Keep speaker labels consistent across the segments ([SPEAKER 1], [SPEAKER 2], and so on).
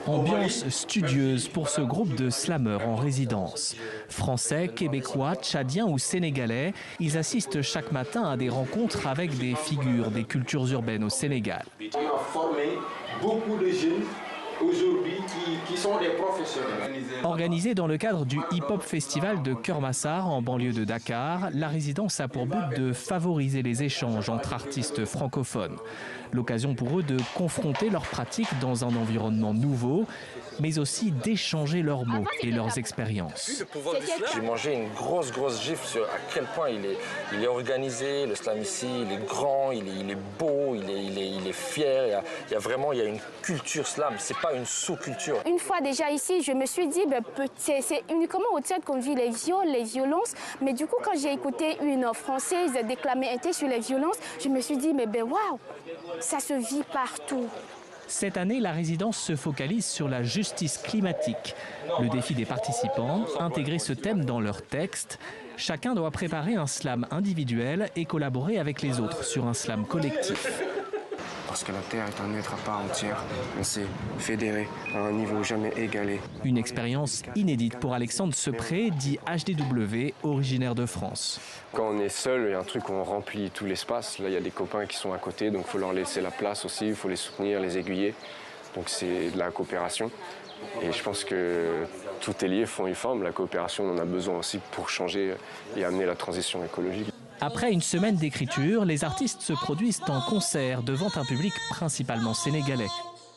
[SPEAKER 1] Ambiance studieuse pour ce groupe de slameurs en résidence. Français, québécois, tchadiens ou sénégalais, ils assistent chaque matin à des rencontres avec des figures des cultures urbaines au Sénégal.
[SPEAKER 2] On a formé beaucoup de jeunes aujourd'hui qui sont des professionnels.
[SPEAKER 1] Organisée dans le cadre du hip-hop festival de Keur-Massar en banlieue de Dakar, la résidence a pour but de favoriser les échanges entre artistes francophones. L'occasion pour eux de confronter leurs pratiques dans un environnement nouveau, mais aussi d'échanger leurs mots et leurs expériences.
[SPEAKER 3] J'ai mangé une grosse gifle sur à quel point il est organisé, le slam ici, il est grand, il est beau, il est fier. Il y a une culture slam, c'est pas une sous-culture.
[SPEAKER 4] Une fois déjà ici, je me suis dit, c'est uniquement au théâtre qu'on vit les viols, les violences. Mais du coup, quand j'ai écouté une Française déclamer un texte sur les violences, je me suis dit, mais waouh, ça se vit partout.
[SPEAKER 1] Cette année, la résidence se focalise sur la justice climatique. Le défi des participants, intégrer ce thème dans leur texte. Chacun doit préparer un slam individuel et collaborer avec les autres sur un slam collectif.
[SPEAKER 5] Parce que la Terre est un être à part entière, on s'est fédéré à un niveau jamais égalé.
[SPEAKER 1] Une expérience inédite pour Alexandre Sepré, dit HDW, originaire de France.
[SPEAKER 5] Quand on est seul, il y a un truc où on remplit tout l'espace. Là, il y a des copains qui sont à côté, donc il faut leur laisser la place aussi, il faut les soutenir, les aiguiller. Donc c'est de la coopération. Et je pense que tout est lié, fond et forme. La coopération, on en a besoin aussi pour changer et amener la transition écologique.
[SPEAKER 1] Après une semaine d'écriture, les artistes se produisent en concert devant un public principalement sénégalais.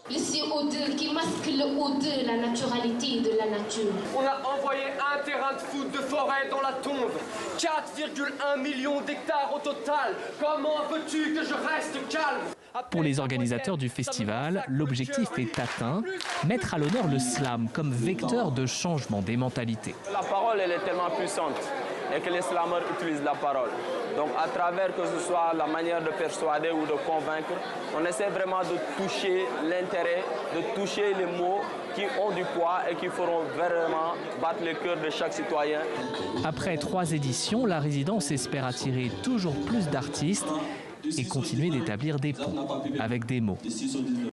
[SPEAKER 6] Le CO2 qui masque le O2, la naturalité de la nature.
[SPEAKER 7] On a envoyé un terrain de foot de forêt dans la tombe. 4,1 millions d'hectares au total. Comment veux-tu que je reste calme?
[SPEAKER 1] Pour les organisateurs du festival, l'objectif est atteint, mettre à l'honneur le slam comme vecteur de changement des mentalités.
[SPEAKER 8] La parole, elle est tellement puissante et que les slameurs utilisent la parole. Donc à travers que ce soit la manière de persuader ou de convaincre, on essaie vraiment de toucher l'intérêt, de toucher les mots qui ont du poids et qui feront vraiment battre le cœur de chaque citoyen.
[SPEAKER 1] Après 3 éditions, la résidence espère attirer toujours plus d'artistes et continuer d'établir des ponts avec des mots.